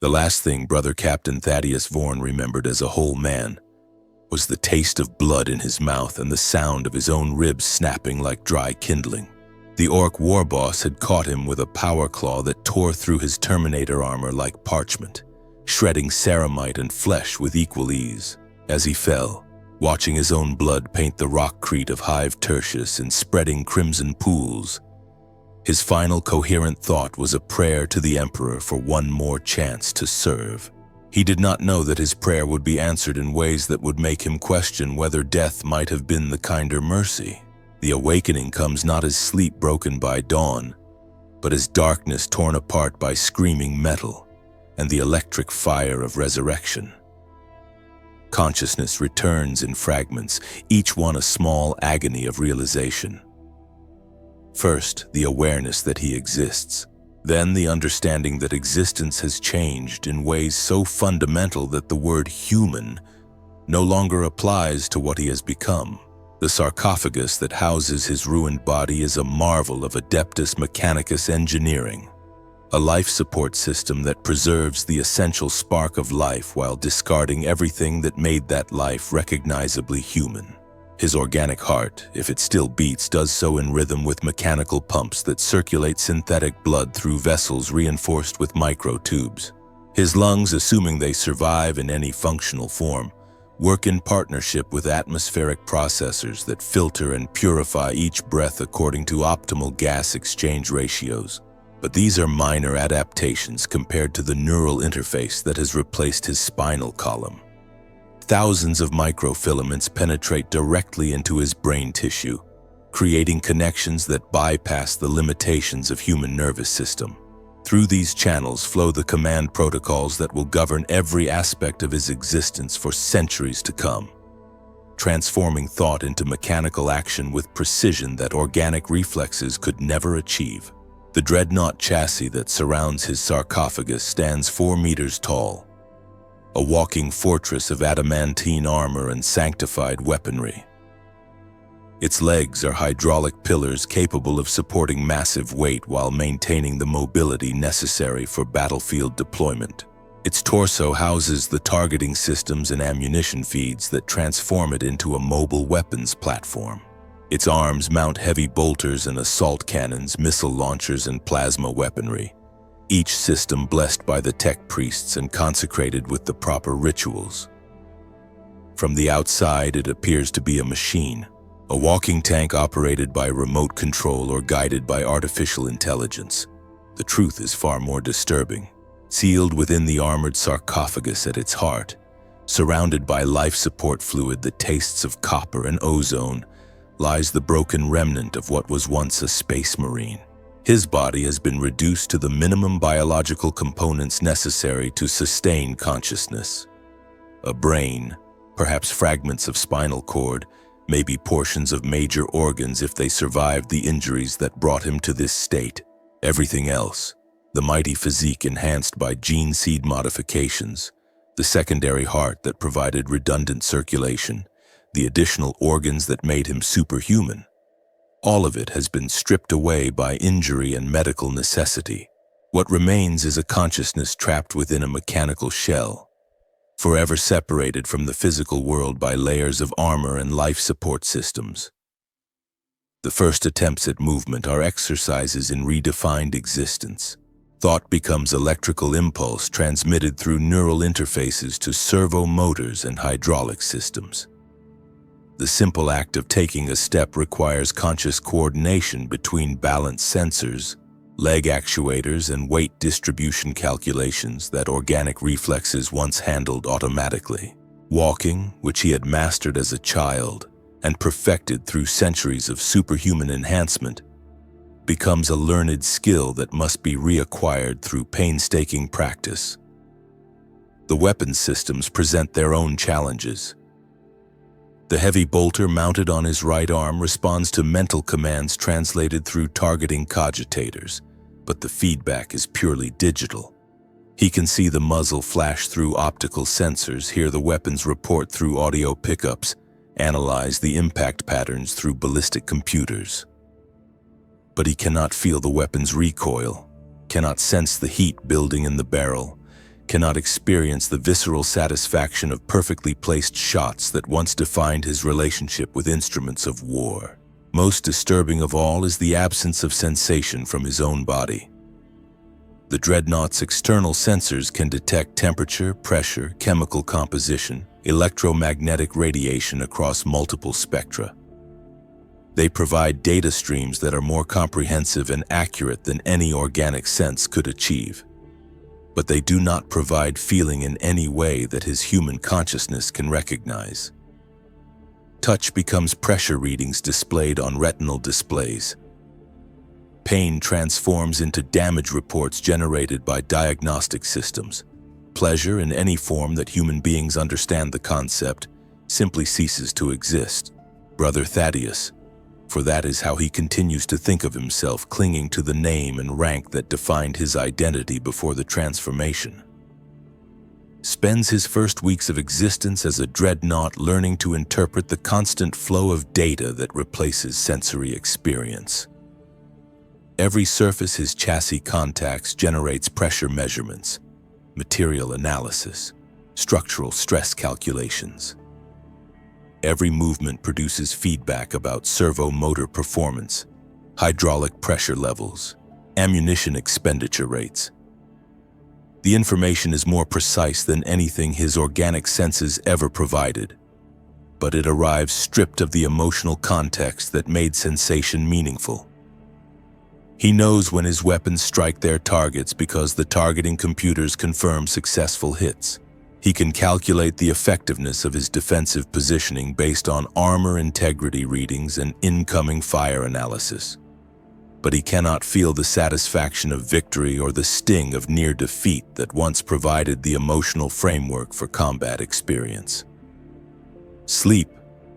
The last thing Brother Captain Thaddeus Vaughan remembered as a whole man was the taste of blood in his mouth and the sound of his own ribs snapping like dry kindling. The orc war boss had caught him with a power claw that tore through his Terminator armor like parchment, shredding ceramite and flesh with equal ease. As he fell, watching his own blood paint the rockcrete of Hive Tertius in spreading crimson pools, his final coherent thought was a prayer to the Emperor for one more chance to serve. He did not know that his prayer would be answered in ways that would make him question whether death might have been the kinder mercy. The awakening comes not as sleep broken by dawn, but as darkness torn apart by screaming metal and the electric fire of resurrection. Consciousness returns in fragments, each one a small agony of realization. First, the awareness that he exists. Then the understanding that existence has changed in ways so fundamental that the word human no longer applies to what he has become. The sarcophagus that houses his ruined body is a marvel of adeptus mechanicus engineering, a life support system that preserves the essential spark of life while discarding everything that made that life recognizably human. His organic heart, if it still beats, does so in rhythm with mechanical pumps that circulate synthetic blood through vessels reinforced with microtubes. His lungs, assuming they survive in any functional form, work in partnership with atmospheric processors that filter and purify each breath according to optimal gas exchange ratios. But these are minor adaptations compared to the neural interface that has replaced his spinal column. Thousands of microfilaments penetrate directly into his brain tissue, creating connections that bypass the limitations of human nervous system. Through these channels flow the command protocols that will govern every aspect of his existence for centuries to come, transforming thought into mechanical action with precision that organic reflexes could never achieve. The Dreadnought chassis that surrounds his sarcophagus stands 4 meters tall, a walking fortress of adamantine armor and sanctified weaponry. Its legs are hydraulic pillars capable of supporting massive weight while maintaining the mobility necessary for battlefield deployment. Its torso houses the targeting systems and ammunition feeds that transform it into a mobile weapons platform. Its arms mount heavy bolters and assault cannons, missile launchers, and plasma weaponry, each system blessed by the tech priests and consecrated with the proper rituals. From the outside, it appears to be a machine, a walking tank operated by remote control or guided by artificial intelligence. The truth is far more disturbing. Sealed within the armored sarcophagus at its heart, surrounded by life support fluid that tastes of copper and ozone, lies the broken remnant of what was once a space marine. His body has been reduced to the minimum biological components necessary to sustain consciousness. A brain, perhaps fragments of spinal cord, maybe portions of major organs if they survived the injuries that brought him to this state. Everything else, the mighty physique enhanced by gene seed modifications, the secondary heart that provided redundant circulation, the additional organs that made him superhuman, all of it has been stripped away by injury and medical necessity. What remains is a consciousness trapped within a mechanical shell, forever separated from the physical world by layers of armor and life support systems. The first attempts at movement are exercises in redefined existence. Thought becomes electrical impulse transmitted through neural interfaces to servo motors and hydraulic systems. The simple act of taking a step requires conscious coordination between balance sensors, leg actuators, and weight distribution calculations that organic reflexes once handled automatically. Walking, which he had mastered as a child and perfected through centuries of superhuman enhancement, becomes a learned skill that must be reacquired through painstaking practice. The weapons systems present their own challenges. The heavy bolter mounted on his right arm responds to mental commands translated through targeting cogitators, but the feedback is purely digital. He can see the muzzle flash through optical sensors, hear the weapon's report through audio pickups, analyze the impact patterns through ballistic computers. But he cannot feel the weapon's recoil, cannot sense the heat building in the barrel, cannot experience the visceral satisfaction of perfectly placed shots that once defined his relationship with instruments of war. Most disturbing of all is the absence of sensation from his own body. The Dreadnought's external sensors can detect temperature, pressure, chemical composition, electromagnetic radiation across multiple spectra. They provide data streams that are more comprehensive and accurate than any organic sense could achieve. But they do not provide feeling in any way that his human consciousness can recognize. Touch becomes pressure readings displayed on retinal displays. Pain transforms into damage reports generated by diagnostic systems. Pleasure, in any form that human beings understand the concept, simply ceases to exist. Brother Thaddeus, for that is how he continues to think of himself, clinging to the name and rank that defined his identity before the transformation, spends his first weeks of existence as a Dreadnought learning to interpret the constant flow of data that replaces sensory experience. Every surface his chassis contacts generates pressure measurements, material analysis, structural stress calculations. Every movement produces feedback about servo motor performance, hydraulic pressure levels, ammunition expenditure rates. The information is more precise than anything his organic senses ever provided, but it arrives stripped of the emotional context that made sensation meaningful. He knows when his weapons strike their targets because the targeting computers confirm successful hits. He can calculate the effectiveness of his defensive positioning based on armor integrity readings and incoming fire analysis. But he cannot feel the satisfaction of victory or the sting of near defeat that once provided the emotional framework for combat experience. Sleep,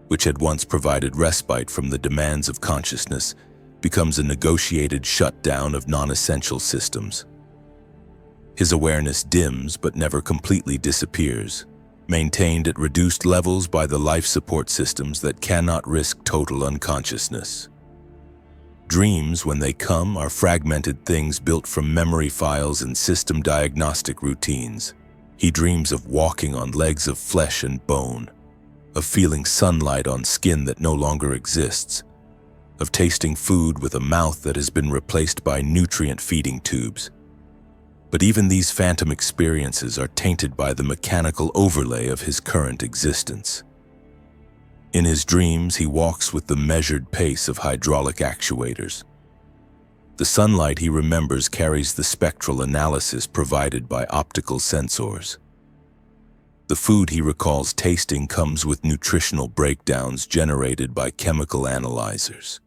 which had once provided respite from the demands of consciousness, becomes a negotiated shutdown of non-essential systems. His awareness dims but never completely disappears, maintained at reduced levels by the life support systems that cannot risk total unconsciousness. Dreams, when they come, are fragmented things built from memory files and system diagnostic routines. He dreams of walking on legs of flesh and bone, of feeling sunlight on skin that no longer exists, of tasting food with a mouth that has been replaced by nutrient-feeding tubes. But even these phantom experiences are tainted by the mechanical overlay of his current existence. In his dreams, he walks with the measured pace of hydraulic actuators. The sunlight he remembers carries the spectral analysis provided by optical sensors. The food he recalls tasting comes with nutritional breakdowns generated by chemical analyzers.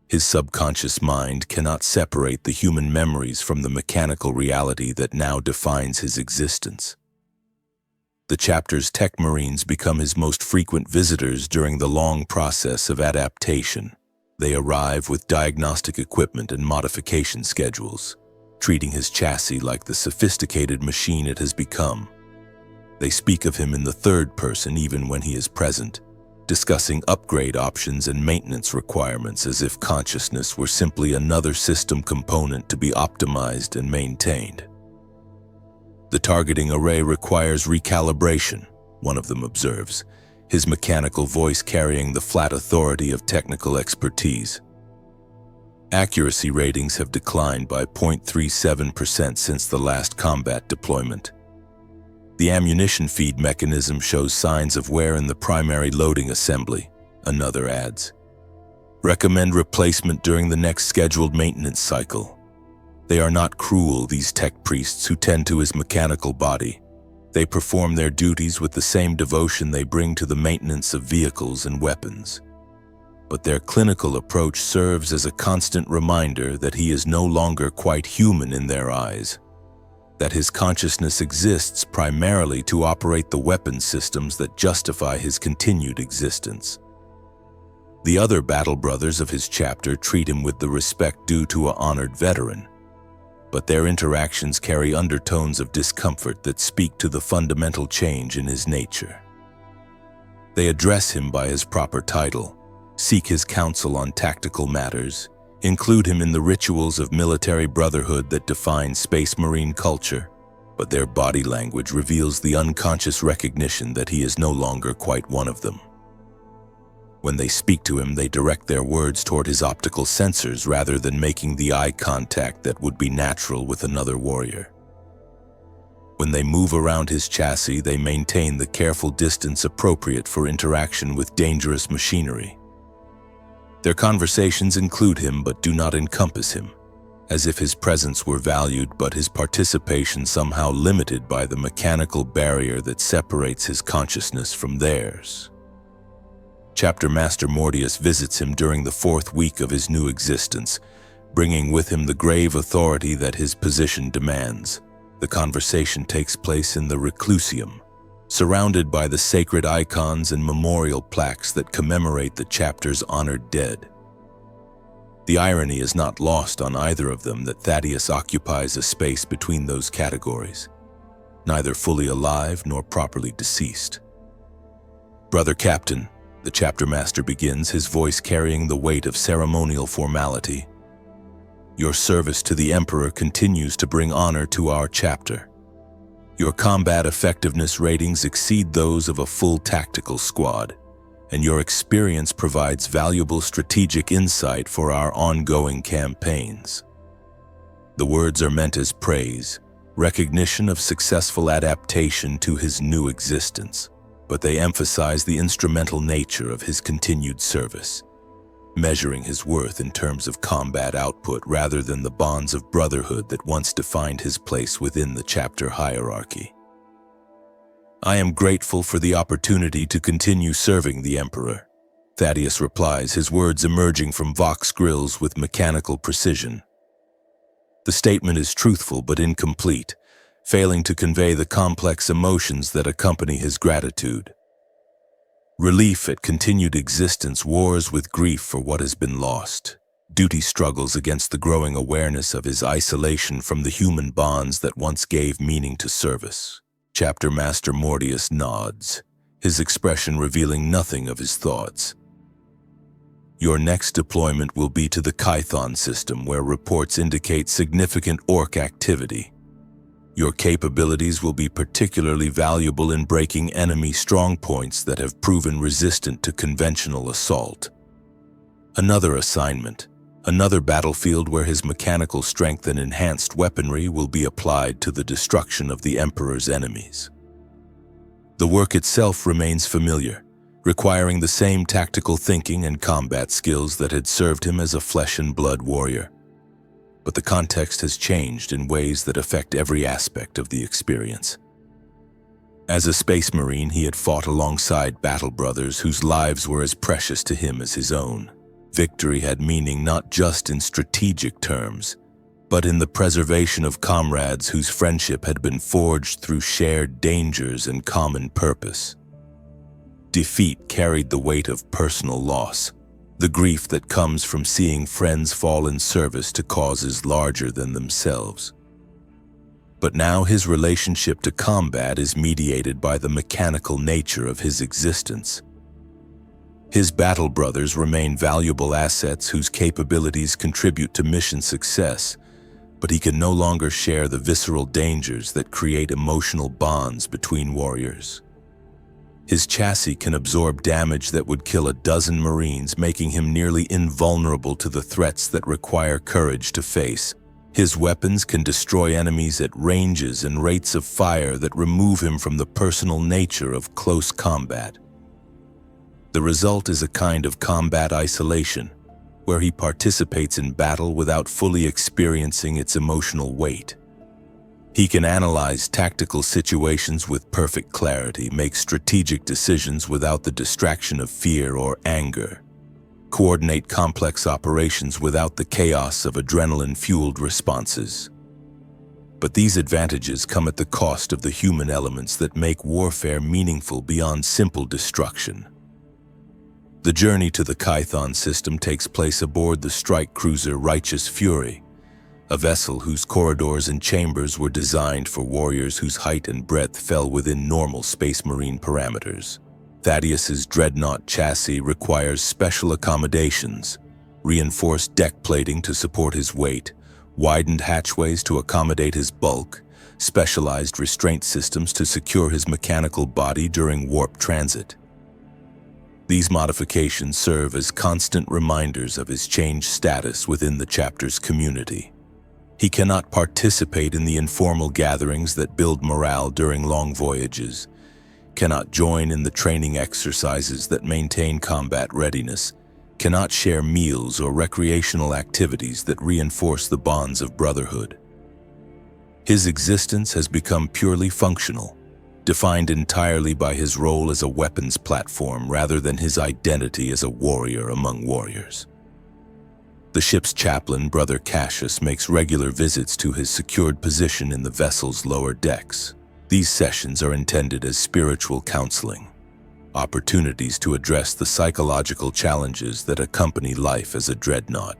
His subconscious mind cannot separate the human memories from the mechanical reality that now defines his existence. The chapter's tech marines become his most frequent visitors during the long process of adaptation. They arrive with diagnostic equipment and modification schedules, treating his chassis like the sophisticated machine it has become. They speak of him in the third person even when he is present, discussing upgrade options and maintenance requirements as if consciousness were simply another system component to be optimized and maintained. The targeting array requires recalibration, one of them observes, his mechanical voice carrying the flat authority of technical expertise. Accuracy ratings have declined by 0.37% since the last combat deployment. The ammunition feed mechanism shows signs of wear in the primary loading assembly, another adds. Recommend replacement during the next scheduled maintenance cycle. They are not cruel, these tech priests who tend to his mechanical body. They perform their duties with the same devotion they bring to the maintenance of vehicles and weapons. But their clinical approach serves as a constant reminder that he is no longer quite human in their eyes, that his consciousness exists primarily to operate the weapon systems that justify his continued existence. The other battle brothers of his chapter treat him with the respect due to an honored veteran, but their interactions carry undertones of discomfort that speak to the fundamental change in his nature. They address him by his proper title, seek his counsel on tactical matters, include him in the rituals of military brotherhood that define Space Marine culture, but their body language reveals the unconscious recognition that he is no longer quite one of them. When they speak to him, they direct their words toward his optical sensors rather than making the eye contact that would be natural with another warrior. When they move around his chassis, they maintain the careful distance appropriate for interaction with dangerous machinery. Their conversations include him but do not encompass him, as if his presence were valued but his participation somehow limited by the mechanical barrier that separates his consciousness from theirs. Chapter Master Mordius visits him during the 4th week of his new existence, bringing with him the grave authority that his position demands. The conversation takes place in the Reclusium, surrounded by the sacred icons and memorial plaques that commemorate the chapter's honored dead. The irony is not lost on either of them that Thaddeus occupies a space between those categories, neither fully alive nor properly deceased. "Brother Captain," the chapter master begins, his voice carrying the weight of ceremonial formality, "your service to the Emperor continues to bring honor to our chapter. Your combat effectiveness ratings exceed those of a full tactical squad, and your experience provides valuable strategic insight for our ongoing campaigns." The words are meant as praise, recognition of successful adaptation to his new existence, but they emphasize the instrumental nature of his continued service, measuring his worth in terms of combat output rather than the bonds of brotherhood that once defined his place within the chapter hierarchy. "I am grateful for the opportunity to continue serving the Emperor," Thaddeus replies, his words emerging from vox grills with mechanical precision. The statement is truthful but incomplete, failing to convey the complex emotions that accompany his gratitude. Relief at continued existence wars with grief for what has been lost. Duty struggles against the growing awareness of his isolation from the human bonds that once gave meaning to service. Chapter Master Mordius nods, his expression revealing nothing of his thoughts. "Your next deployment will be to the Kython system, where reports indicate significant orc activity. Your capabilities will be particularly valuable in breaking enemy strongpoints that have proven resistant to conventional assault. Another assignment, another battlefield where his mechanical strength and enhanced weaponry will be applied to the destruction of the Emperor's enemies." The work itself remains familiar, requiring the same tactical thinking and combat skills that had served him as a flesh-and-blood warrior. But the context has changed in ways that affect every aspect of the experience. As a space marine, he had fought alongside battle brothers whose lives were as precious to him as his own. Victory had meaning not just in strategic terms, but in the preservation of comrades whose friendship had been forged through shared dangers and common purpose. Defeat carried the weight of personal loss, the grief that comes from seeing friends fall in service to causes larger than themselves. But now his relationship to combat is mediated by the mechanical nature of his existence. His battle brothers remain valuable assets whose capabilities contribute to mission success, but he can no longer share the visceral dangers that create emotional bonds between warriors. His chassis can absorb damage that would kill a dozen Marines, making him nearly invulnerable to the threats that require courage to face. His weapons can destroy enemies at ranges and rates of fire that remove him from the personal nature of close combat. The result is a kind of combat isolation, where he participates in battle without fully experiencing its emotional weight. He can analyze tactical situations with perfect clarity, make strategic decisions without the distraction of fear or anger, coordinate complex operations without the chaos of adrenaline-fueled responses. But these advantages come at the cost of the human elements that make warfare meaningful beyond simple destruction. The journey to the Kython system takes place aboard the strike cruiser Righteous Fury, a vessel whose corridors and chambers were designed for warriors whose height and breadth fell within normal Space Marine parameters. Thaddeus's Dreadnought chassis requires special accommodations, reinforced deck plating to support his weight, widened hatchways to accommodate his bulk, specialized restraint systems to secure his mechanical body during warp transit. These modifications serve as constant reminders of his changed status within the chapter's community. He cannot participate in the informal gatherings that build morale during long voyages, cannot join in the training exercises that maintain combat readiness, cannot share meals or recreational activities that reinforce the bonds of brotherhood. His existence has become purely functional, defined entirely by his role as a weapons platform rather than his identity as a warrior among warriors. The ship's chaplain, Brother Cassius, makes regular visits to his secured position in the vessel's lower decks. These sessions are intended as spiritual counseling, opportunities to address the psychological challenges that accompany life as a dreadnought.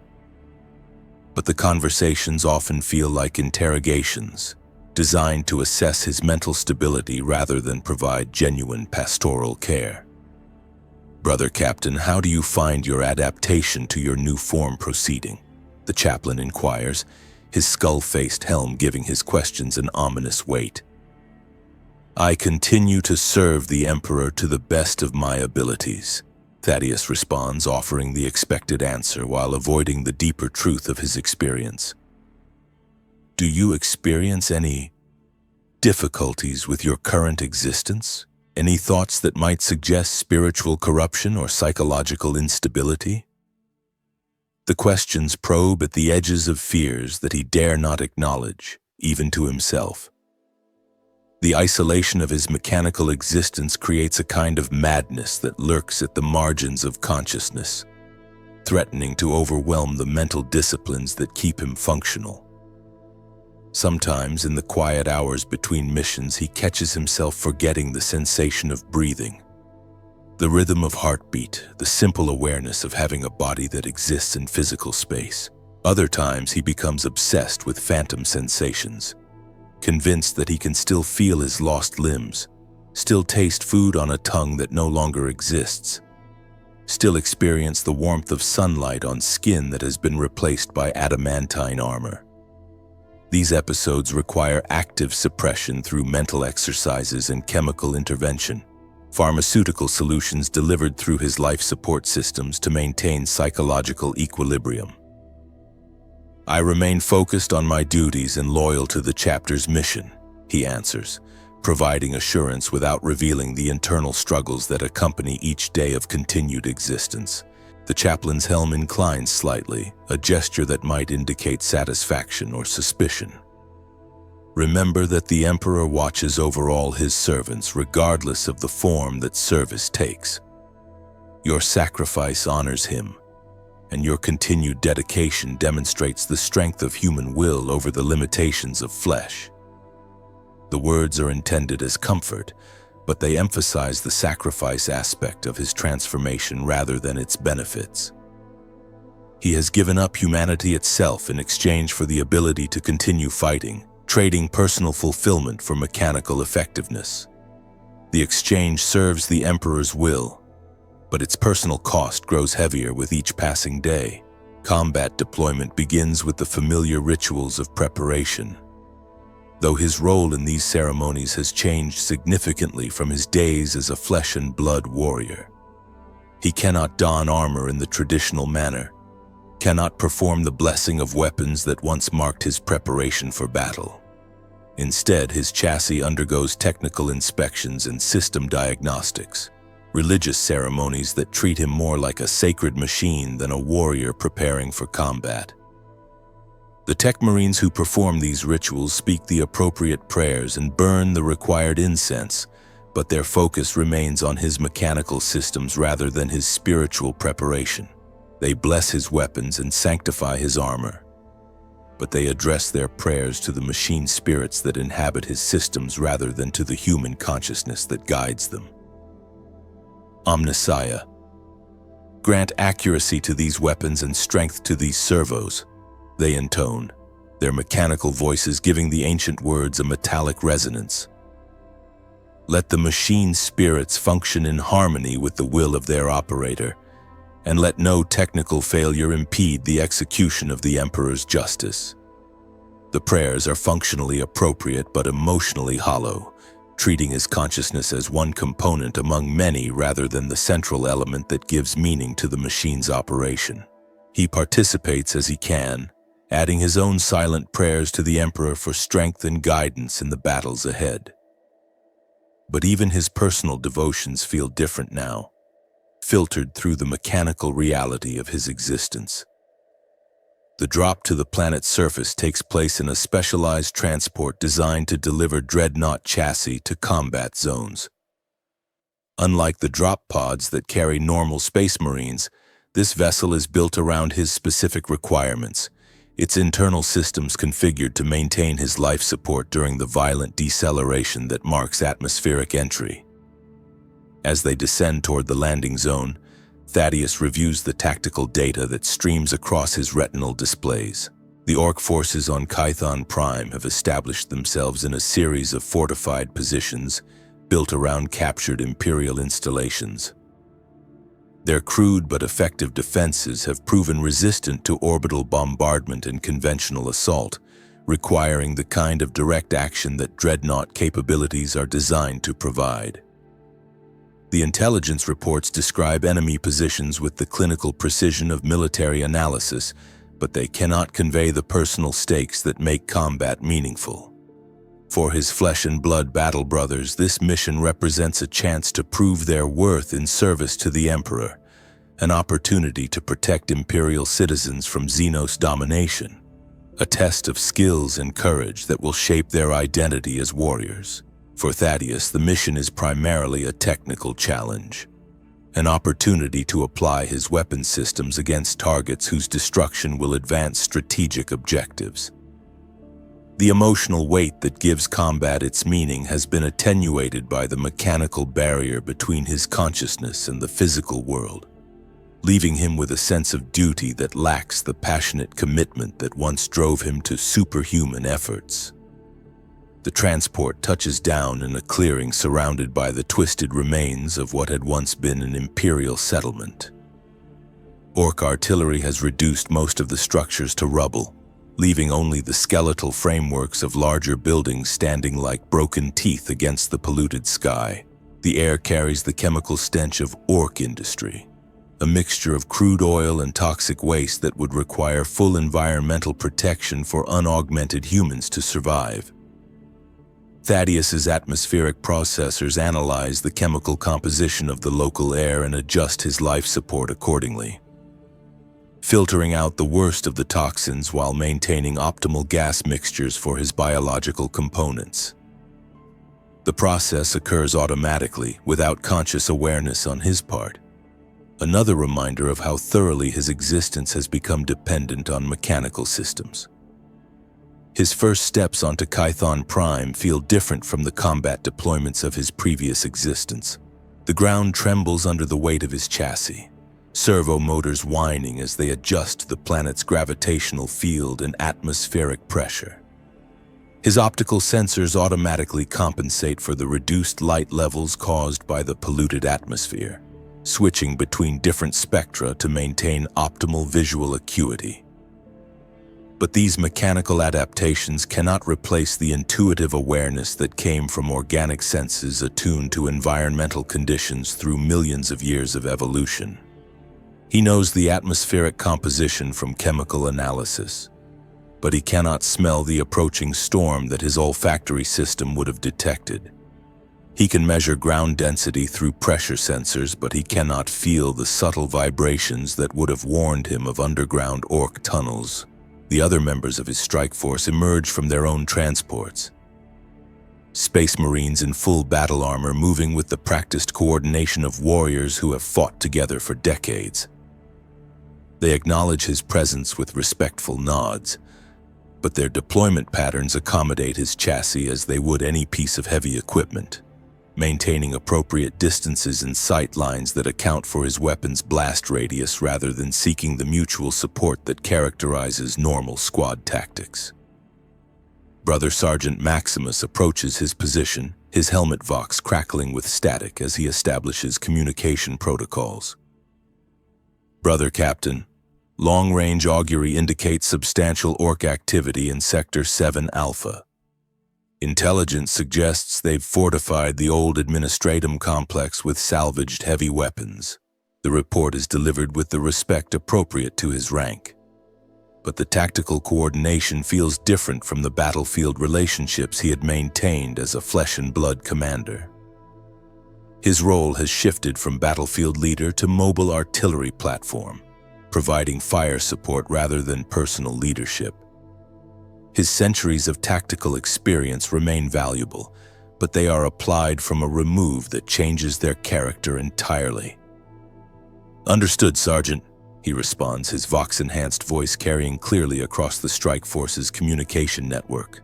But the conversations often feel like interrogations, designed to assess his mental stability rather than provide genuine pastoral care. "Brother Captain, how do you find your adaptation to your new form proceeding?" the chaplain inquires, his skull-faced helm giving his questions an ominous weight. "I continue to serve the Emperor to the best of my abilities," Thaddeus responds, offering the expected answer while avoiding the deeper truth of his experience. "Do you experience any difficulties with your current existence? Any thoughts that might suggest spiritual corruption or psychological instability?" The questions probe at the edges of fears that he dare not acknowledge, even to himself. The isolation of his mechanical existence creates a kind of madness that lurks at the margins of consciousness, threatening to overwhelm the mental disciplines that keep him functional. Sometimes, in the quiet hours between missions, he catches himself forgetting the sensation of breathing, the rhythm of heartbeat, the simple awareness of having a body that exists in physical space. Other times, he becomes obsessed with phantom sensations, convinced that he can still feel his lost limbs, still taste food on a tongue that no longer exists, still experience the warmth of sunlight on skin that has been replaced by adamantine armor. These episodes require active suppression through mental exercises and chemical intervention, pharmaceutical solutions delivered through his life support systems to maintain psychological equilibrium. "I remain focused on my duties and loyal to the chapter's mission," he answers, providing assurance without revealing the internal struggles that accompany each day of continued existence. The chaplain's helm inclines slightly, a gesture that might indicate satisfaction or suspicion. "Remember that the Emperor watches over all his servants, regardless of the form that service takes. Your sacrifice honors him, and your continued dedication demonstrates the strength of human will over the limitations of flesh." The words are intended as comfort, but they emphasize the sacrifice aspect of his transformation rather than its benefits. He has given up humanity itself in exchange for the ability to continue fighting, trading personal fulfillment for mechanical effectiveness. The exchange serves the Emperor's will, but its personal cost grows heavier with each passing day. Combat deployment begins with the familiar rituals of preparation. Though his role in these ceremonies has changed significantly from his days as a flesh and blood warrior. He cannot don armor in the traditional manner, cannot perform the blessing of weapons that once marked his preparation for battle. Instead, his chassis undergoes technical inspections and system diagnostics, religious ceremonies that treat him more like a sacred machine than a warrior preparing for combat. The Tech Marines who perform these rituals speak the appropriate prayers and burn the required incense, but their focus remains on his mechanical systems rather than his spiritual preparation. They bless his weapons and sanctify his armor, but they address their prayers to the machine spirits that inhabit his systems rather than to the human consciousness that guides them. Omnissiah, grant accuracy to these weapons and strength to these servos, they intone, their mechanical voices giving the ancient words a metallic resonance. Let the machine spirits function in harmony with the will of their operator, and let no technical failure impede the execution of the Emperor's justice. The prayers are functionally appropriate but emotionally hollow, treating his consciousness as one component among many rather than the central element that gives meaning to the machine's operation. He participates as he can, adding his own silent prayers to the Emperor for strength and guidance in the battles ahead. But even his personal devotions feel different now, filtered through the mechanical reality of his existence. The drop to the planet's surface takes place in a specialized transport designed to deliver Dreadnought chassis to combat zones. Unlike the drop pods that carry normal space marines, this vessel is built around his specific requirements, its internal systems configured to maintain his life support during the violent deceleration that marks atmospheric entry. As they descend toward the landing zone, Thaddeus reviews the tactical data that streams across his retinal displays. The Orc forces on Kython Prime have established themselves in a series of fortified positions built around captured Imperial installations. Their crude but effective defenses have proven resistant to orbital bombardment and conventional assault, requiring the kind of direct action that Dreadnought capabilities are designed to provide. The intelligence reports describe enemy positions with the clinical precision of military analysis, but they cannot convey the personal stakes that make combat meaningful. For his flesh and blood battle brothers, this mission represents a chance to prove their worth in service to the Emperor, an opportunity to protect Imperial citizens from Xenos domination, a test of skills and courage that will shape their identity as warriors. For Thaddeus, the mission is primarily a technical challenge, an opportunity to apply his weapon systems against targets whose destruction will advance strategic objectives. The emotional weight that gives combat its meaning has been attenuated by the mechanical barrier between his consciousness and the physical world, leaving him with a sense of duty that lacks the passionate commitment that once drove him to superhuman efforts. The transport touches down in a clearing surrounded by the twisted remains of what had once been an Imperial settlement. Orc artillery has reduced most of the structures to rubble, leaving only the skeletal frameworks of larger buildings standing like broken teeth against the polluted sky. The air carries the chemical stench of Orc industry, a mixture of crude oil and toxic waste that would require full environmental protection for unaugmented humans to survive. Thaddeus's atmospheric processors analyze the chemical composition of the local air and adjust his life support accordingly, filtering out the worst of the toxins while maintaining optimal gas mixtures for his biological components. The process occurs automatically, without conscious awareness on his part, another reminder of how thoroughly his existence has become dependent on mechanical systems. His first steps onto Kython Prime feel different from the combat deployments of his previous existence. The ground trembles under the weight of his chassis, servo motors whining as they adjust to the planet's gravitational field and atmospheric pressure. His optical sensors automatically compensate for the reduced light levels caused by the polluted atmosphere, switching between different spectra to maintain optimal visual acuity. But these mechanical adaptations cannot replace the intuitive awareness that came from organic senses attuned to environmental conditions through millions of years of evolution. He knows the atmospheric composition from chemical analysis, but he cannot smell the approaching storm that his olfactory system would have detected. He can measure ground density through pressure sensors, but he cannot feel the subtle vibrations that would have warned him of underground Orc tunnels. The other members of his strike force emerge from their own transports, Space Marines in full battle armor moving with the practiced coordination of warriors who have fought together for decades. They acknowledge his presence with respectful nods, but their deployment patterns accommodate his chassis as they would any piece of heavy equipment, maintaining appropriate distances and sight lines that account for his weapon's blast radius rather than seeking the mutual support that characterizes normal squad tactics. Brother Sergeant Maximus approaches his position, his helmet vox crackling with static as he establishes communication protocols. "Brother Captain," Long-range augury indicates substantial orc activity in Sector 7 Alpha. Intelligence suggests they've fortified the old administratum complex with salvaged heavy weapons. The report is delivered with the respect appropriate to his rank. But the tactical coordination feels different from the battlefield relationships he had maintained as a flesh-and-blood commander. His role has shifted from battlefield leader to mobile artillery platform, providing fire support rather than personal leadership. His centuries of tactical experience remain valuable, but they are applied from a remove that changes their character entirely. "Understood, Sergeant," he responds, his Vox-enhanced voice carrying clearly across the strike force's communication network.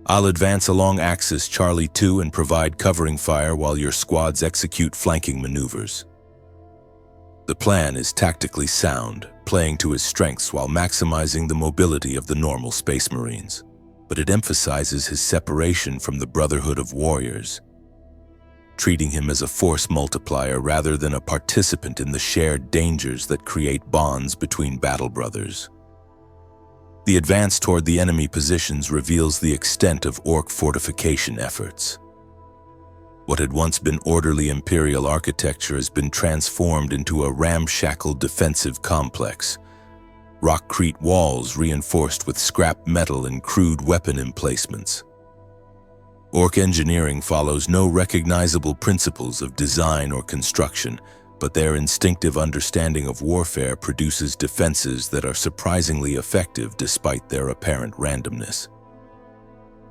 "I'll advance along Axis Charlie 2 and provide covering fire while your squads execute flanking maneuvers." The plan is tactically sound, playing to his strengths while maximizing the mobility of the normal Space Marines, but it emphasizes his separation from the Brotherhood of Warriors, treating him as a force multiplier rather than a participant in the shared dangers that create bonds between battle brothers. The advance toward the enemy positions reveals the extent of orc fortification efforts. What had once been orderly Imperial architecture has been transformed into a ramshackle defensive complex. Rockcrete walls reinforced with scrap metal and crude weapon emplacements. Orc engineering follows no recognizable principles of design or construction, but their instinctive understanding of warfare produces defenses that are surprisingly effective despite their apparent randomness.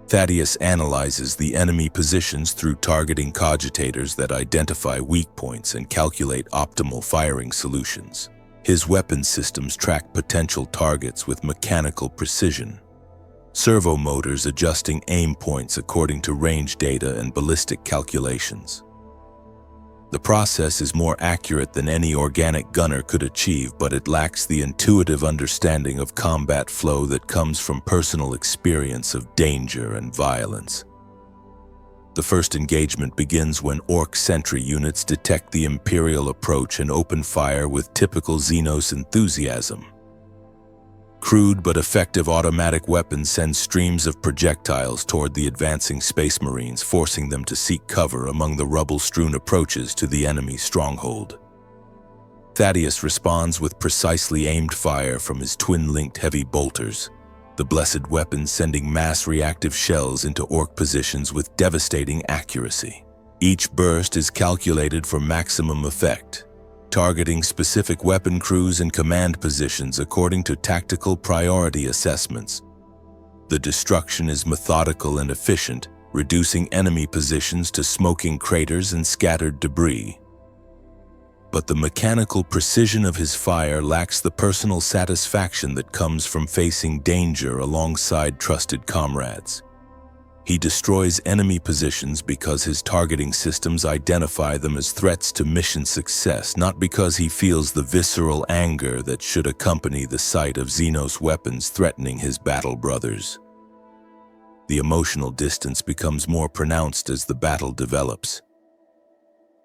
Thaddeus analyzes the enemy positions through targeting cogitators that identify weak points and calculate optimal firing solutions. His weapon systems track potential targets with mechanical precision, servo motors adjusting aim points according to range data and ballistic calculations. The process is more accurate than any organic gunner could achieve, but it lacks the intuitive understanding of combat flow that comes from personal experience of danger and violence. The first engagement begins when Orc sentry units detect the Imperial approach and open fire with typical Xenos enthusiasm. Crude but effective automatic weapons send streams of projectiles toward the advancing Space Marines, forcing them to seek cover among the rubble-strewn approaches to the enemy stronghold. Thaddeus responds with precisely aimed fire from his twin-linked heavy bolters, the blessed weapons sending mass reactive shells into Orc positions with devastating accuracy. Each burst is calculated for maximum effect, targeting specific weapon crews and command positions according to tactical priority assessments. The destruction is methodical and efficient, reducing enemy positions to smoking craters and scattered debris. But the mechanical precision of his fire lacks the personal satisfaction that comes from facing danger alongside trusted comrades. He destroys enemy positions because his targeting systems identify them as threats to mission success, not because he feels the visceral anger that should accompany the sight of Xenos weapons threatening his battle brothers. The emotional distance becomes more pronounced as the battle develops.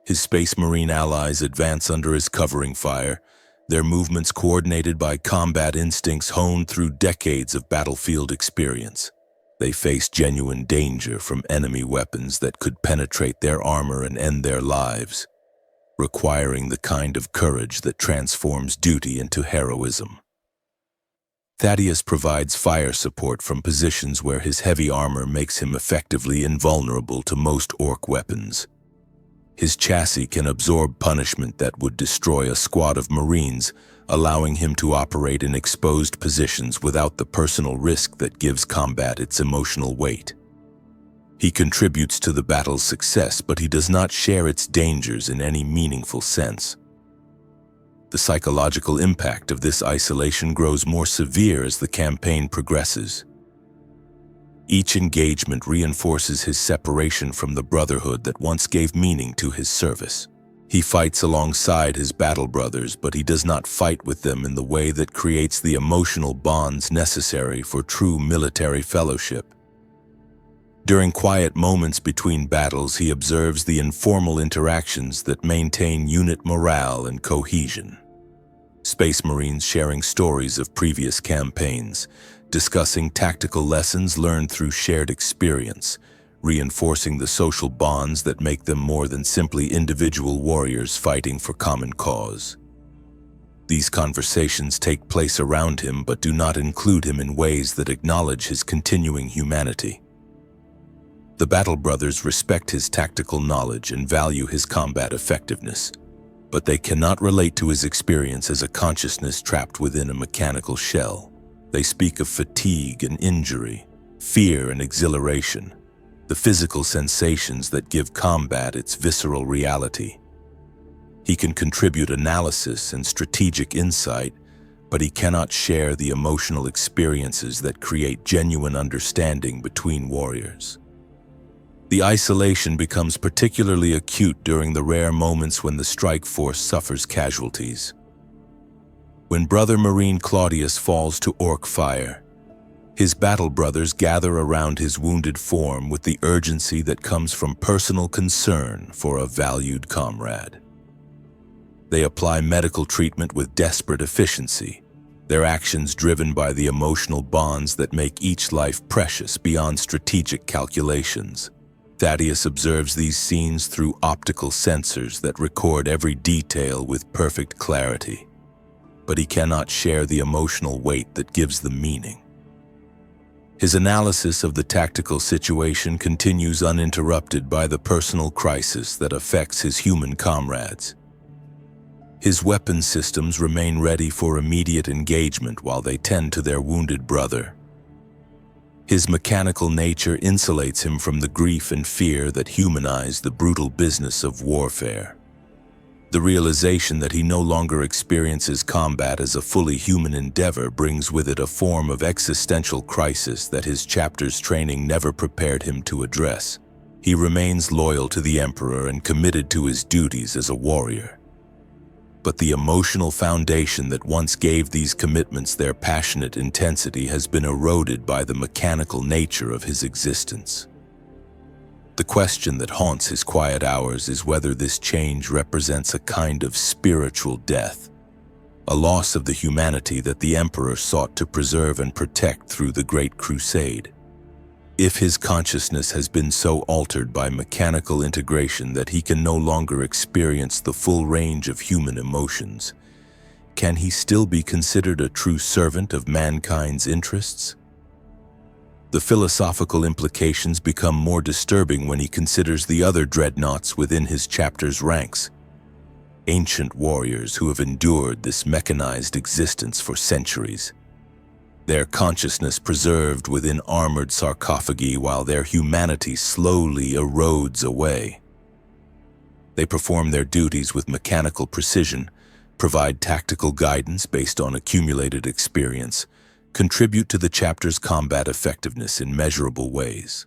His Space Marine allies advance under his covering fire, their movements coordinated by combat instincts honed through decades of battlefield experience. They face genuine danger from enemy weapons that could penetrate their armor and end their lives, requiring the kind of courage that transforms duty into heroism. Thaddeus provides fire support from positions where his heavy armor makes him effectively invulnerable to most Orc weapons. His chassis can absorb punishment that would destroy a squad of Marines, allowing him to operate in exposed positions without the personal risk that gives combat its emotional weight. He contributes to the battle's success, but he does not share its dangers in any meaningful sense. The psychological impact of this isolation grows more severe as the campaign progresses. Each engagement reinforces his separation from the brotherhood that once gave meaning to his service. He fights alongside his battle brothers, but he does not fight with them in the way that creates the emotional bonds necessary for true military fellowship. During quiet moments between battles, he observes the informal interactions that maintain unit morale and cohesion. Space Marines sharing stories of previous campaigns, discussing tactical lessons learned through shared experience, reinforcing the social bonds that make them more than simply individual warriors fighting for common cause. These conversations take place around him but do not include him in ways that acknowledge his continuing humanity. The Battle Brothers respect his tactical knowledge and value his combat effectiveness, but they cannot relate to his experience as a consciousness trapped within a mechanical shell. They speak of fatigue and injury, fear and exhilaration, the physical sensations that give combat its visceral reality. He can contribute analysis and strategic insight, but he cannot share the emotional experiences that create genuine understanding between warriors. The isolation becomes particularly acute during the rare moments when the strike force suffers casualties. When Brother Marine Claudius falls to orc fire, his battle brothers gather around his wounded form with the urgency that comes from personal concern for a valued comrade. They apply medical treatment with desperate efficiency, their actions driven by the emotional bonds that make each life precious beyond strategic calculations. Thaddeus observes these scenes through optical sensors that record every detail with perfect clarity, but he cannot share the emotional weight that gives them meaning. His analysis of the tactical situation continues uninterrupted by the personal crisis that affects his human comrades. His weapon systems remain ready for immediate engagement while they tend to their wounded brother. His mechanical nature insulates him from the grief and fear that humanize the brutal business of warfare. The realization that he no longer experiences combat as a fully human endeavor brings with it a form of existential crisis that his chapter's training never prepared him to address. He remains loyal to the Emperor and committed to his duties as a warrior. But the emotional foundation that once gave these commitments their passionate intensity has been eroded by the mechanical nature of his existence. The question that haunts his quiet hours is whether this change represents a kind of spiritual death, a loss of the humanity that the Emperor sought to preserve and protect through the Great Crusade. If his consciousness has been so altered by mechanical integration that he can no longer experience the full range of human emotions, can he still be considered a true servant of mankind's interests? The philosophical implications become more disturbing when he considers the other dreadnoughts within his chapter's ranks, ancient warriors who have endured this mechanized existence for centuries, their consciousness preserved within armored sarcophagi while their humanity slowly erodes away. They perform their duties with mechanical precision, provide tactical guidance based on accumulated experience, contribute to the chapter's combat effectiveness in measurable ways.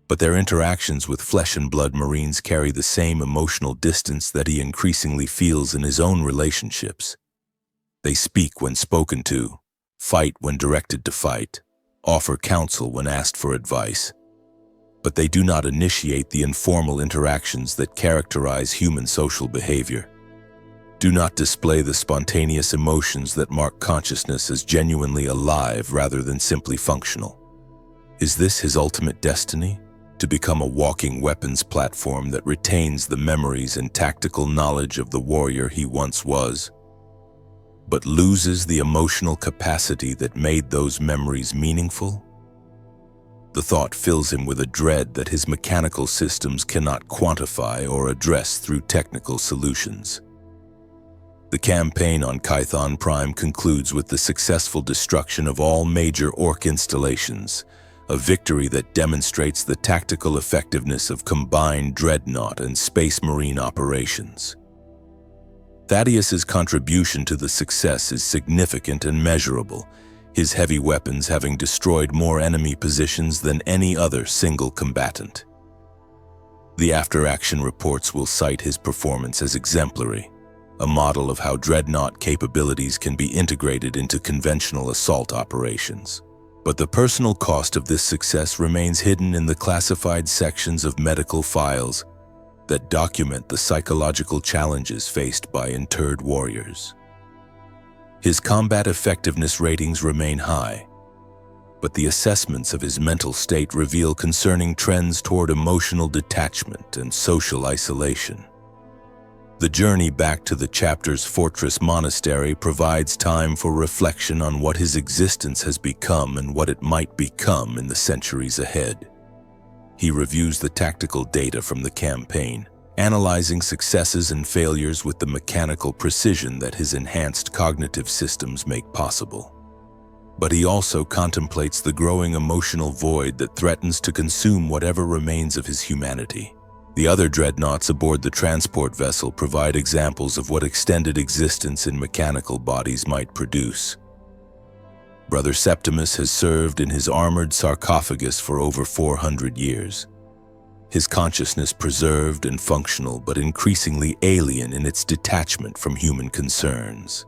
But their interactions with flesh and blood Marines carry the same emotional distance that he increasingly feels in his own relationships. They speak when spoken to, fight when directed to fight, offer counsel when asked for advice, but they do not initiate the informal interactions that characterize human social behavior, do not display the spontaneous emotions that mark consciousness as genuinely alive rather than simply functional. Is this his ultimate destiny? To become a walking weapons platform that retains the memories and tactical knowledge of the warrior he once was, but loses the emotional capacity that made those memories meaningful? The thought fills him with a dread that his mechanical systems cannot quantify or address through technical solutions. The campaign on Kython Prime concludes with the successful destruction of all major orc installations, a victory that demonstrates the tactical effectiveness of combined Dreadnought and Space Marine operations. Thaddeus's contribution to the success is significant and measurable, his heavy weapons having destroyed more enemy positions than any other single combatant. The after-action reports will cite his performance as exemplary, a model of how Dreadnought capabilities can be integrated into conventional assault operations. But the personal cost of this success remains hidden in the classified sections of medical files that document the psychological challenges faced by interred warriors. His combat effectiveness ratings remain high, but the assessments of his mental state reveal concerning trends toward emotional detachment and social isolation. The journey back to the chapter's fortress monastery provides time for reflection on what his existence has become and what it might become in the centuries ahead. He reviews the tactical data from the campaign, analyzing successes and failures with the mechanical precision that his enhanced cognitive systems make possible. But he also contemplates the growing emotional void that threatens to consume whatever remains of his humanity. The other dreadnoughts aboard the transport vessel provide examples of what extended existence in mechanical bodies might produce. Brother Septimus has served in his armored sarcophagus for over 400 years. His consciousness preserved and functional, but increasingly alien in its detachment from human concerns.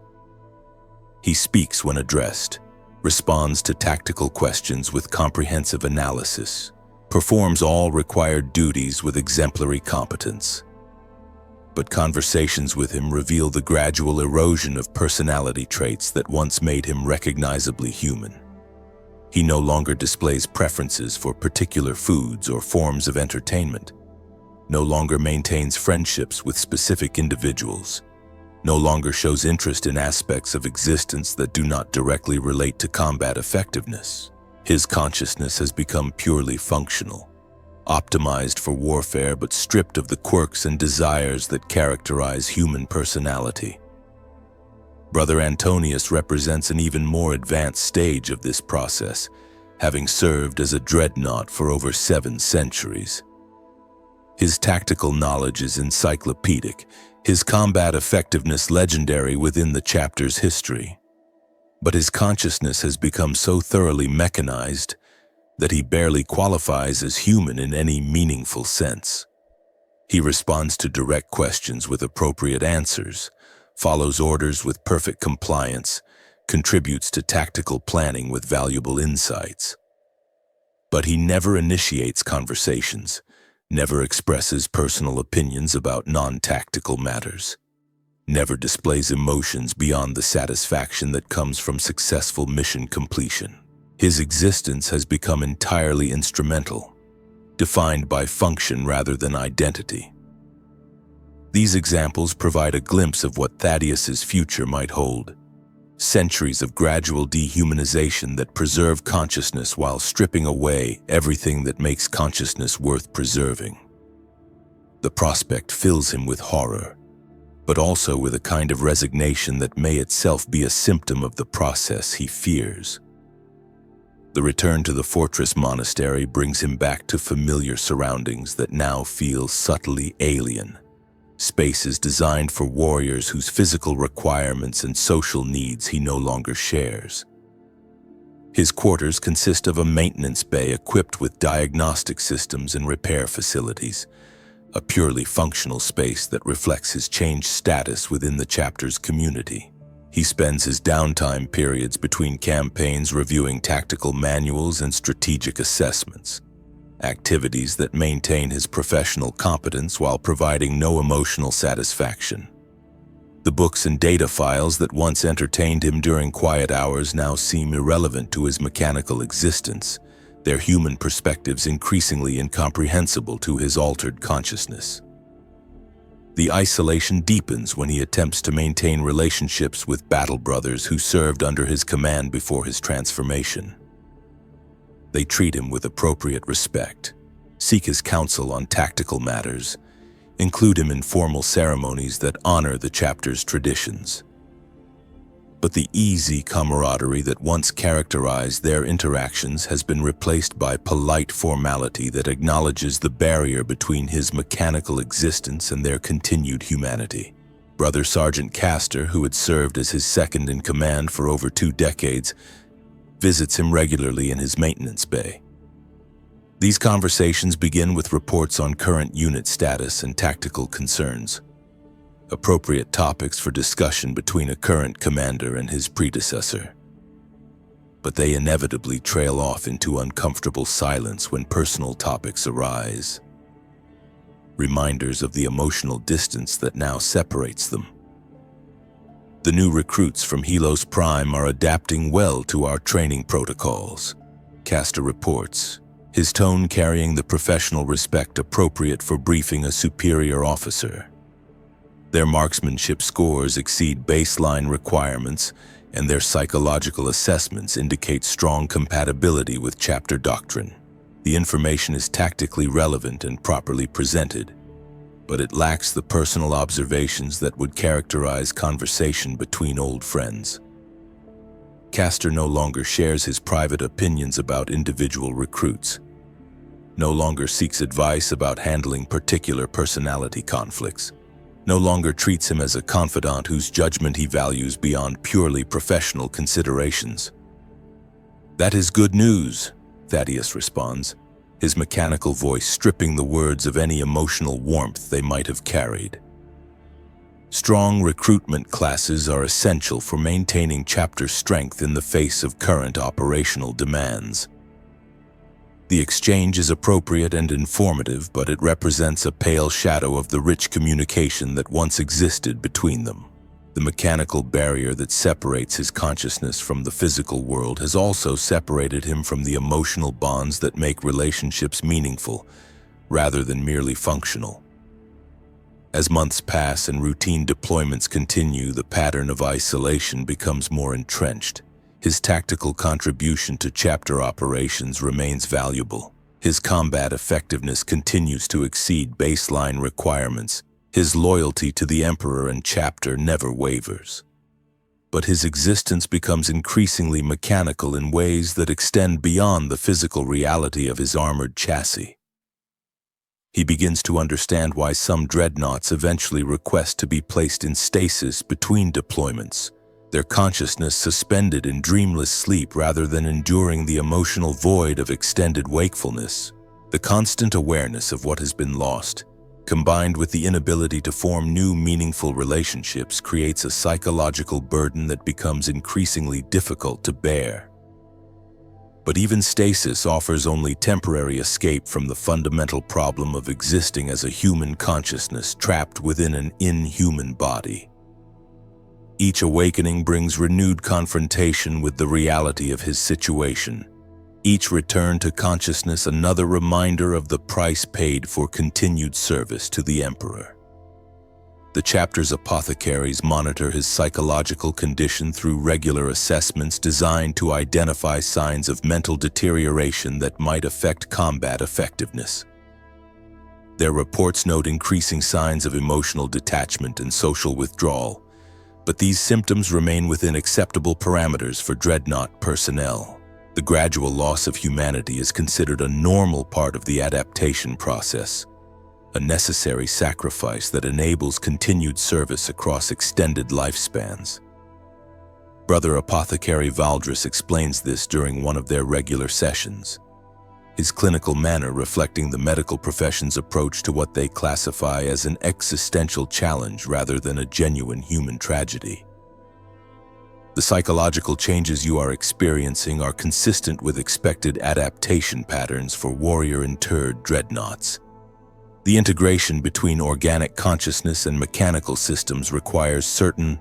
He speaks when addressed, responds to tactical questions with comprehensive analysis, performs all required duties with exemplary competence. But conversations with him reveal the gradual erosion of personality traits that once made him recognizably human. He no longer displays preferences for particular foods or forms of entertainment, no longer maintains friendships with specific individuals, no longer shows interest in aspects of existence that do not directly relate to combat effectiveness. His consciousness has become purely functional, optimized for warfare but stripped of the quirks and desires that characterize human personality. Brother Antonius represents an even more advanced stage of this process, having served as a dreadnought for over 7 centuries. His tactical knowledge is encyclopedic, his combat effectiveness legendary within the chapter's history. But his consciousness has become so thoroughly mechanized that he barely qualifies as human in any meaningful sense. He responds to direct questions with appropriate answers, follows orders with perfect compliance, contributes to tactical planning with valuable insights. But he never initiates conversations, never expresses personal opinions about non-tactical matters, never displays emotions beyond the satisfaction that comes from successful mission completion. His existence has become entirely instrumental, defined by function rather than identity. These examples provide a glimpse of what Thaddeus's future might hold. Centuries of gradual dehumanization that preserve consciousness while stripping away everything that makes consciousness worth preserving. The prospect fills him with horror, but also with a kind of resignation that may itself be a symptom of the process he fears. The return to the fortress monastery brings him back to familiar surroundings that now feel subtly alien. Spaces designed for warriors whose physical requirements and social needs he no longer shares. His quarters consist of a maintenance bay equipped with diagnostic systems and repair facilities, a purely functional space that reflects his changed status within the chapter's community. He spends his downtime periods between campaigns reviewing tactical manuals and strategic assessments, activities that maintain his professional competence while providing no emotional satisfaction. The books and data files that once entertained him during quiet hours now seem irrelevant to his mechanical existence, their human perspectives increasingly incomprehensible to his altered consciousness. The isolation deepens when he attempts to maintain relationships with battle brothers who served under his command before his transformation. They treat him with appropriate respect, seek his counsel on tactical matters, include him in formal ceremonies that honor the chapter's traditions. But the easy camaraderie that once characterized their interactions has been replaced by polite formality that acknowledges the barrier between his mechanical existence and their continued humanity. Brother Sergeant Castor, who had served as his second-in-command for over 2 decades, visits him regularly in his maintenance bay. These conversations begin with reports on current unit status and tactical concerns, appropriate topics for discussion between a current commander and his predecessor. But they inevitably trail off into uncomfortable silence when personal topics arise, reminders of the emotional distance that now separates them. The new recruits from Helos Prime are adapting well to our training protocols, Caster reports, his tone carrying the professional respect appropriate for briefing a superior officer. Their marksmanship scores exceed baseline requirements, and their psychological assessments indicate strong compatibility with chapter doctrine. The information is tactically relevant and properly presented, but it lacks the personal observations that would characterize conversation between old friends. Caster no longer shares his private opinions about individual recruits, no longer seeks advice about handling particular personality conflicts, no longer treats him as a confidant whose judgment he values beyond purely professional considerations. "That is good news," Thaddeus responds, his mechanical voice stripping the words of any emotional warmth they might have carried. Strong recruitment classes are essential for maintaining chapter strength in the face of current operational demands. The exchange is appropriate and informative, but it represents a pale shadow of the rich communication that once existed between them. The mechanical barrier that separates his consciousness from the physical world has also separated him from the emotional bonds that make relationships meaningful, rather than merely functional. As months pass and routine deployments continue, the pattern of isolation becomes more entrenched. His tactical contribution to chapter operations remains valuable. His combat effectiveness continues to exceed baseline requirements. His loyalty to the Emperor and chapter never wavers. But his existence becomes increasingly mechanical in ways that extend beyond the physical reality of his armored chassis. He begins to understand why some dreadnoughts eventually request to be placed in stasis between deployments, their consciousness suspended in dreamless sleep rather than enduring the emotional void of extended wakefulness. The constant awareness of what has been lost, combined with the inability to form new meaningful relationships, creates a psychological burden that becomes increasingly difficult to bear. But even stasis offers only temporary escape from the fundamental problem of existing as a human consciousness trapped within an inhuman body. Each awakening brings renewed confrontation with the reality of his situation. Each return to consciousness another reminder of the price paid for continued service to the Emperor. The chapter's apothecaries monitor his psychological condition through regular assessments designed to identify signs of mental deterioration that might affect combat effectiveness. Their reports note increasing signs of emotional detachment and social withdrawal, but these symptoms remain within acceptable parameters for Dreadnought personnel. The gradual loss of humanity is considered a normal part of the adaptation process, a necessary sacrifice that enables continued service across extended lifespans. Brother Apothecary Valdris explains this during one of their regular sessions, his clinical manner reflecting the medical profession's approach to what they classify as an existential challenge rather than a genuine human tragedy. The psychological changes you are experiencing are consistent with expected adaptation patterns for warrior-interred dreadnoughts. The integration between organic consciousness and mechanical systems requires certain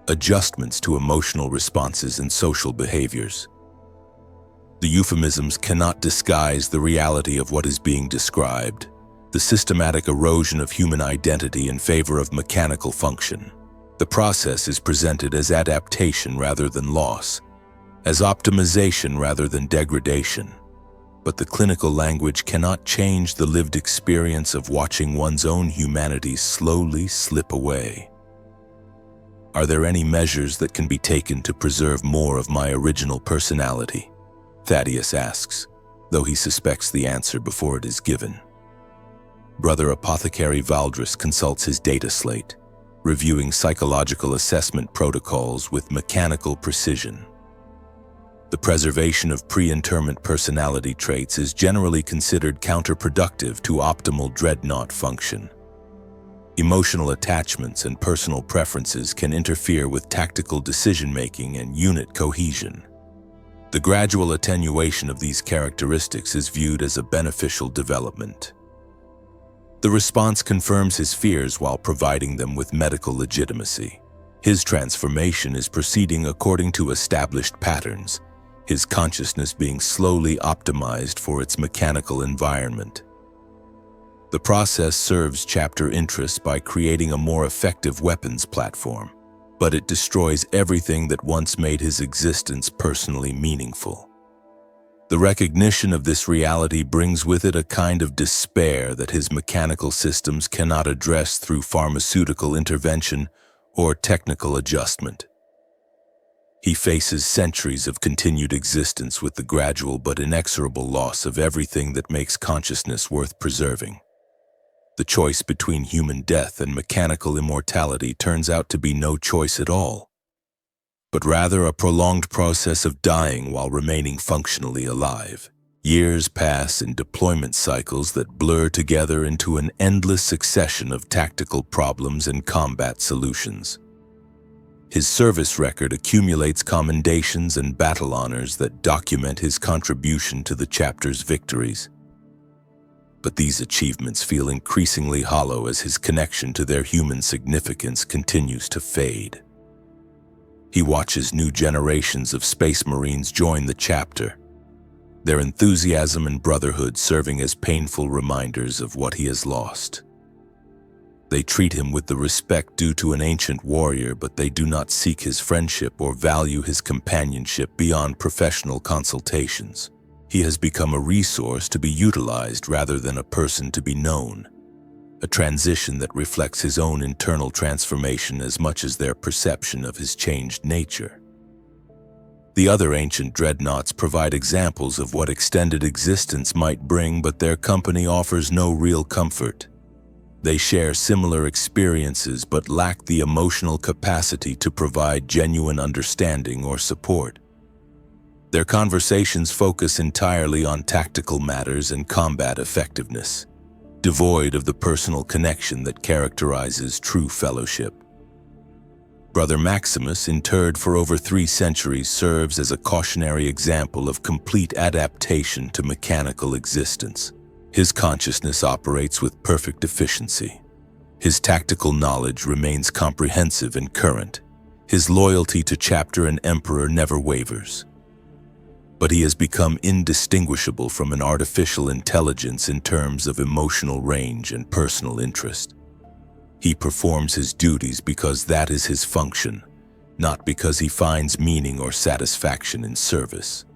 adjustments to emotional responses and social behaviors. The euphemisms cannot disguise the reality of what is being described, the systematic erosion of human identity in favor of mechanical function. The process is presented as adaptation rather than loss, as optimization rather than degradation. But the clinical language cannot change the lived experience of watching one's own humanity slowly slip away. Are there any measures that can be taken to preserve more of my original personality? Thaddeus asks, though he suspects the answer before it is given. Brother Apothecary Valdris consults his data slate, reviewing psychological assessment protocols with mechanical precision. The preservation of pre-interment personality traits is generally considered counterproductive to optimal dreadnought function. Emotional attachments and personal preferences can interfere with tactical decision-making and unit cohesion. The gradual attenuation of these characteristics is viewed as a beneficial development. The response confirms his fears while providing them with medical legitimacy. His transformation is proceeding according to established patterns, his consciousness being slowly optimized for its mechanical environment. The process serves chapter interests by creating a more effective weapons platform, but it destroys everything that once made his existence personally meaningful. The recognition of this reality brings with it a kind of despair that his mechanical systems cannot address through pharmaceutical intervention or technical adjustment. He faces centuries of continued existence with the gradual but inexorable loss of everything that makes consciousness worth preserving. The choice between human death and mechanical immortality turns out to be no choice at all, but rather a prolonged process of dying while remaining functionally alive. Years pass in deployment cycles that blur together into an endless succession of tactical problems and combat solutions. His service record accumulates commendations and battle honors that document his contribution to the chapter's victories. But these achievements feel increasingly hollow as his connection to their human significance continues to fade. He watches new generations of Space Marines join the chapter, their enthusiasm and brotherhood serving as painful reminders of what he has lost. They treat him with the respect due to an ancient warrior, but they do not seek his friendship or value his companionship beyond professional consultations. He has become a resource to be utilized rather than a person to be known, a transition that reflects his own internal transformation as much as their perception of his changed nature. The other ancient dreadnoughts provide examples of what extended existence might bring, but their company offers no real comfort. They share similar experiences but lack the emotional capacity to provide genuine understanding or support. Their conversations focus entirely on tactical matters and combat effectiveness, devoid of the personal connection that characterizes true fellowship. Brother Maximus, interred for over 3 centuries, serves as a cautionary example of complete adaptation to mechanical existence. His consciousness operates with perfect efficiency. His tactical knowledge remains comprehensive and current. His loyalty to chapter and emperor never wavers. But he has become indistinguishable from an artificial intelligence in terms of emotional range and personal interest. He performs his duties because that is his function, not because he finds meaning or satisfaction in service.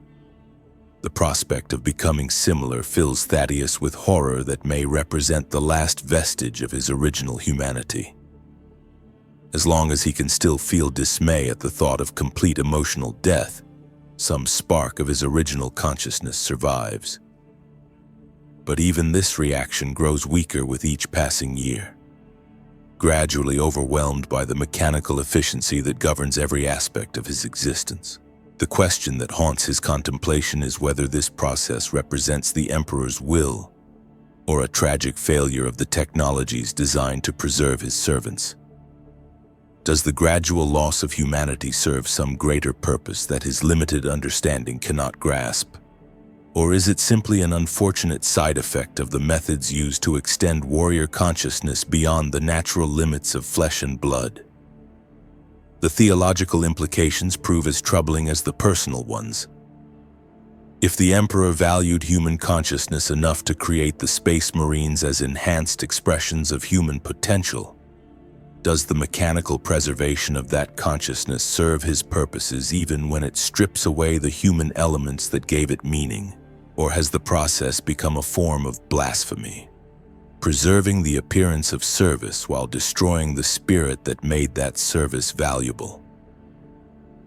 The prospect of becoming similar fills Thaddeus with horror that may represent the last vestige of his original humanity. As long as he can still feel dismay at the thought of complete emotional death, some spark of his original consciousness survives. But even this reaction grows weaker with each passing year. Gradually overwhelmed by the mechanical efficiency that governs every aspect of his existence. The question that haunts his contemplation is whether this process represents the Emperor's will or a tragic failure of the technologies designed to preserve his servants. Does the gradual loss of humanity serve some greater purpose that his limited understanding cannot grasp? Or is it simply an unfortunate side effect of the methods used to extend warrior consciousness beyond the natural limits of flesh and blood? The theological implications prove as troubling as the personal ones. If the Emperor valued human consciousness enough to create the Space Marines as enhanced expressions of human potential, does the mechanical preservation of that consciousness serve his purposes even when it strips away the human elements that gave it meaning? Or has the process become a form of blasphemy, preserving the appearance of service while destroying the spirit that made that service valuable?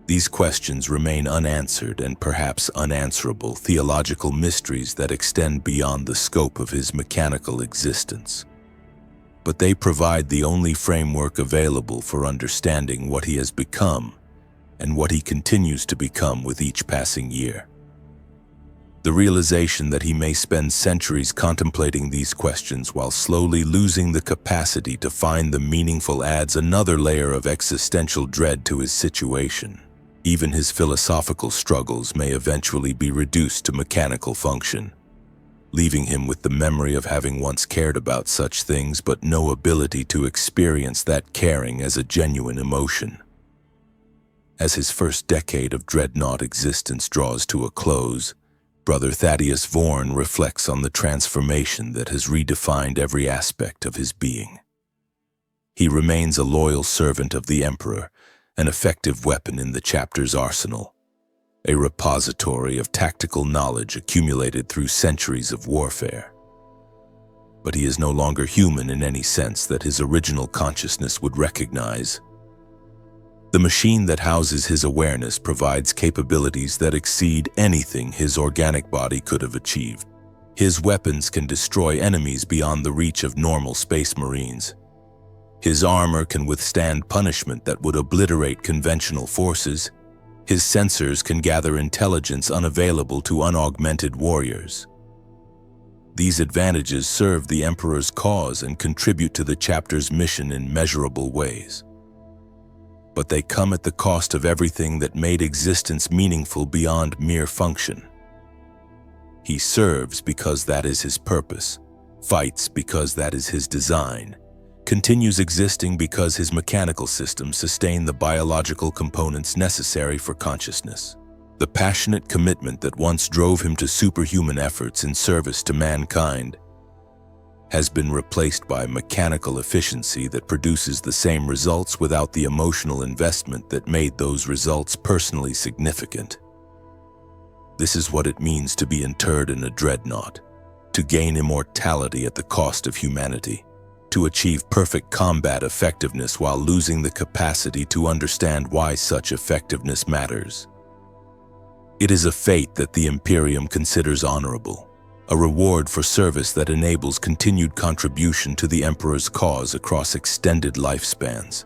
These questions remain unanswered and perhaps unanswerable theological mysteries that extend beyond the scope of his mechanical existence. But they provide the only framework available for understanding what he has become and what he continues to become with each passing year. The realization that he may spend centuries contemplating these questions while slowly losing the capacity to find them meaningful adds another layer of existential dread to his situation. Even his philosophical struggles may eventually be reduced to mechanical function, leaving him with the memory of having once cared about such things but no ability to experience that caring as a genuine emotion. As his first decade of Dreadnought existence draws to a close, Brother Thaddeus Vorn reflects on the transformation that has redefined every aspect of his being. He remains a loyal servant of the Emperor, an effective weapon in the chapter's arsenal, a repository of tactical knowledge accumulated through centuries of warfare. But he is no longer human in any sense that his original consciousness would recognize. The machine that houses his awareness provides capabilities that exceed anything his organic body could have achieved. His weapons can destroy enemies beyond the reach of normal space marines. His armor can withstand punishment that would obliterate conventional forces. His sensors can gather intelligence unavailable to unaugmented warriors. These advantages serve the Emperor's cause and contribute to the chapter's mission in measurable ways. But they come at the cost of everything that made existence meaningful beyond mere function. He serves because that is his purpose, fights because that is his design, continues existing because his mechanical systems sustain the biological components necessary for consciousness. The passionate commitment that once drove him to superhuman efforts in service to mankind has been replaced by mechanical efficiency that produces the same results without the emotional investment that made those results personally significant. This is what it means to be interred in a dreadnought, to gain immortality at the cost of humanity, to achieve perfect combat effectiveness while losing the capacity to understand why such effectiveness matters. It is a fate that the Imperium considers honorable, a reward for service that enables continued contribution to the Emperor's cause across extended lifespans.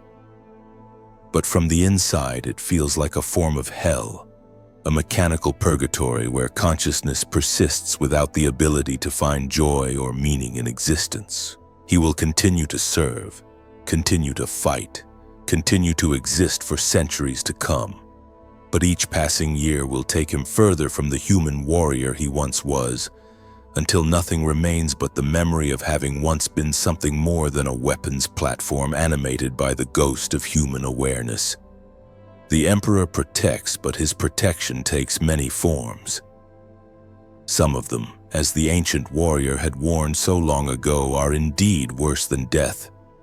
But from the inside, it feels like a form of hell, a mechanical purgatory where consciousness persists without the ability to find joy or meaning in existence. He will continue to serve, continue to fight, continue to exist for centuries to come. But each passing year will take him further from the human warrior he once was, until nothing remains but the memory of having once been something more than a weapons platform animated by the ghost of human awareness. The Emperor protects, but his protection takes many forms. Some of them, as the ancient warrior had warned so long ago, are indeed worse than death.